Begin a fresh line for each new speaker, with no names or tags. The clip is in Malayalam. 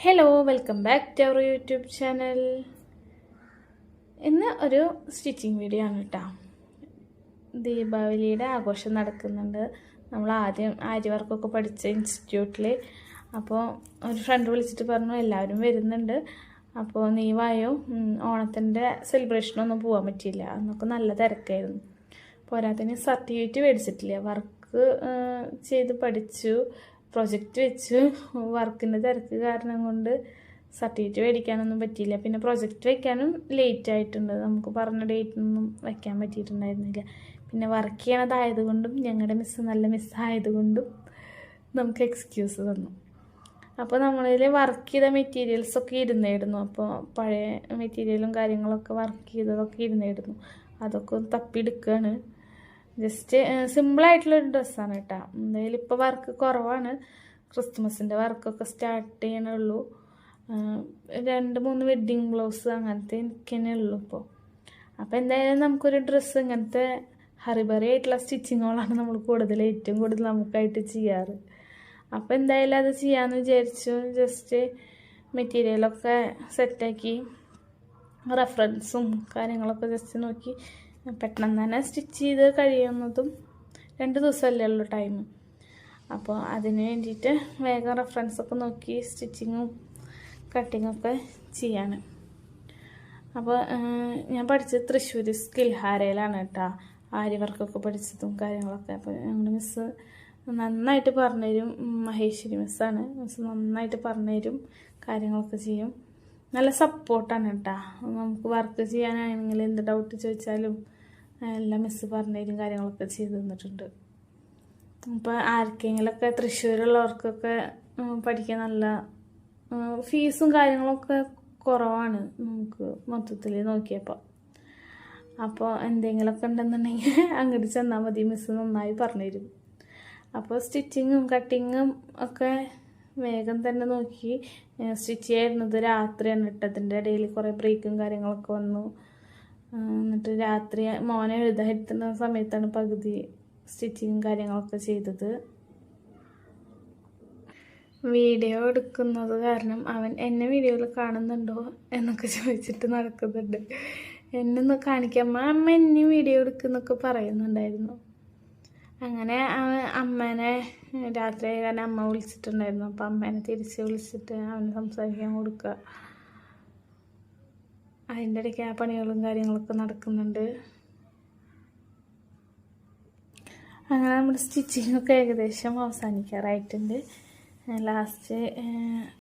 Hello, welcome back to our YouTube channel. ഇന്ന് ഒരു സ്റ്റിച്ചിങ് വീഡിയോ ആണ് കേട്ടോ. ദീപാവലിയുടെ ആഘോഷം നടക്കുന്നുണ്ട്. നമ്മൾ ആദ്യം ആരി വർക്കൊക്കെ പഠിച്ച ഇൻസ്റ്റിറ്റ്യൂട്ടിൽ. അപ്പോൾ ഒരു ഫ്രണ്ട് വിളിച്ചിട്ട് പറഞ്ഞു എല്ലാവരും വരുന്നുണ്ട്, അപ്പോൾ നീ വായോ. ഓണത്തിൻ്റെ സെലിബ്രേഷനൊന്നും പോകാൻ പറ്റിയില്ല, അന്നൊക്കെ നല്ല തിരക്കായിരുന്നു. പോരാത്തതിന് സർട്ടിഫിക്കറ്റ് മേടിച്ചിട്ടില്ല. വർക്ക് ചെയ്ത് പഠിച്ചു, പ്രൊജക്റ്റ് വെച്ചു. വർക്കിൻ്റെ തിരക്ക് കാരണം കൊണ്ട് സർട്ടിഫിക്കറ്റ് മേടിക്കാനൊന്നും പറ്റിയില്ല. പിന്നെ പ്രൊജക്റ്റ് വയ്ക്കാനും ലേറ്റ് ആയിട്ടുണ്ട്. നമുക്ക് പറഞ്ഞ ഡേറ്റിനൊന്നും വയ്ക്കാൻ പറ്റിയിട്ടുണ്ടായിരുന്നില്ല. പിന്നെ വർക്ക് ചെയ്യണതായതുകൊണ്ടും ഞങ്ങളുടെ മിസ്സ് നല്ല മിസ്സായതുകൊണ്ടും നമുക്ക് എക്സ്ക്യൂസ് തന്നു. അപ്പോൾ നമ്മളിൽ വർക്ക് ചെയ്ത മെറ്റീരിയൽസൊക്കെ ഇരുന്നായിരുന്നു. അപ്പോൾ പഴയ മെറ്റീരിയലും കാര്യങ്ങളൊക്കെ വർക്ക് ചെയ്തതൊക്കെ ഇരുന്നായിരുന്നു. അതൊക്കെ ഒന്ന് തപ്പിയെടുക്കുകയാണ്. ജസ്റ്റ് സിമ്പിളായിട്ടുള്ളൊരു ഡ്രസ്സാണ് കേട്ടോ. എന്തായാലും ഇപ്പോൾ വർക്ക് കുറവാണ്. ക്രിസ്മസിൻ്റെ വർക്കൊക്കെ സ്റ്റാർട്ട് ചെയ്യണുള്ളൂ. 2-3 വെഡ്ഡിങ് ബ്ലൗസ് അങ്ങനത്തെ എനിക്ക് തന്നെ ഉള്ളൂ ഇപ്പോൾ. അപ്പോൾ എന്തായാലും നമുക്കൊരു ഡ്രസ്സ് ഇങ്ങനത്തെ ഹറിബറി ആയിട്ടുള്ള സ്റ്റിച്ചിങ്ങുകളാണ് നമ്മൾ ഏറ്റവും കൂടുതൽ നമുക്കായിട്ട് ചെയ്യാറ്. അപ്പോൾ എന്തായാലും അത് ചെയ്യാമെന്ന് വിചാരിച്ചു. ജസ്റ്റ് മെറ്റീരിയലൊക്കെ സെറ്റാക്കി റെഫറൻസും കാര്യങ്ങളൊക്കെ ജസ്റ്റ് നോക്കി പെട്ടെന്ന് തന്നെ സ്റ്റിച്ച് ചെയ്ത് കഴിയുന്നതും 2 ദിവസമല്ലേ ഉള്ളൂ ടൈം. അപ്പോൾ അതിന് വേണ്ടിയിട്ട് വേഗം റെഫറൻസൊക്കെ നോക്കി സ്റ്റിച്ചിങ്ങും കട്ടിങ്ങൊക്കെ ചെയ്യാണ്. അപ്പോൾ ഞാൻ പഠിച്ചത് തൃശ്ശൂർ സ്കിൽഹാരയിലാണ് കേട്ടോ. ആരി വർക്കൊക്കെ പഠിച്ചതും കാര്യങ്ങളൊക്കെ. അപ്പോൾ ഞങ്ങളുടെ മിസ്സ് നന്നായിട്ട് പറഞ്ഞുതരും. മഹേശ്വരി മിസ്സാണ്. മിസ്സ് നന്നായിട്ട് പറഞ്ഞുതരും, കാര്യങ്ങളൊക്കെ ചെയ്യും. നല്ല സപ്പോർട്ടാണ് കേട്ടോ. നമുക്ക് വർക്ക് ചെയ്യാനാണെങ്കിൽ എന്ത് ഡൗട്ട് ചോദിച്ചാലും എല്ലാം മിസ്സ് പറഞ്ഞുതരും, കാര്യങ്ങളൊക്കെ ചെയ്ത് തന്നിട്ടുണ്ട്. അപ്പോൾ ആർക്കെങ്കിലുമൊക്കെ തൃശ്ശൂരുള്ളവർക്കൊക്കെ പഠിക്കാൻ നല്ല ഫീസും കാര്യങ്ങളൊക്കെ കുറവാണ് നമുക്ക് മൊത്തത്തിൽ നോക്കിയപ്പോൾ. അപ്പോൾ എന്തെങ്കിലുമൊക്കെ ഉണ്ടെന്നുണ്ടെങ്കിൽ അങ്ങോട്ട് ചെന്നാൽ മതി, മിസ്സ് നന്നായി പറഞ്ഞുതരും. അപ്പോൾ സ്റ്റിച്ചിങ്ങും കട്ടിങ്ങും ഒക്കെ വേഗം തന്നെ നോക്കി സ്റ്റിച്ച് ചെയ്യായിരുന്നത് രാത്രിയാണ് ഇട്ടതിൻ്റെ ഇടയിൽ കുറേ ബ്രേക്കും കാര്യങ്ങളൊക്കെ വന്നു. എന്നിട്ട് രാത്രി മോനെ എഴുതാതിരുത്തുന്ന സമയത്താണ് പകുതി സ്റ്റിച്ചിങ്ങും കാര്യങ്ങളൊക്കെ ചെയ്തത്. വീഡിയോ എടുക്കുന്നത് കാരണം അവൻ എന്നെ വീഡിയോയിൽ കാണുന്നുണ്ടോ എന്നൊക്കെ ചോദിച്ചിട്ട് നടക്കുന്നുണ്ട്. എന്നൊന്ന് കാണിക്കാം അമ്മ എന്നെ വീഡിയോ എടുക്കുന്നൊക്കെ പറയുന്നുണ്ടായിരുന്നു. അങ്ങനെ അമ്മേനെ രാത്രി കാരണം അമ്മ വിളിച്ചിട്ടുണ്ടായിരുന്നു. അപ്പം അമ്മേനെ തിരിച്ച് വിളിച്ചിട്ട് അവന് സംസാരിക്കാൻ കൊടുക്കുക. അതിൻ്റെ ഇടയ്ക്ക് ആ പണികളും കാര്യങ്ങളൊക്കെ നടക്കുന്നുണ്ട്. അങ്ങനെ നമ്മുടെ സ്റ്റിച്ചിങ്ങൊക്കെ ഏകദേശം അവസാനിക്കാറായിട്ടുണ്ട്. ലാസ്റ്റ്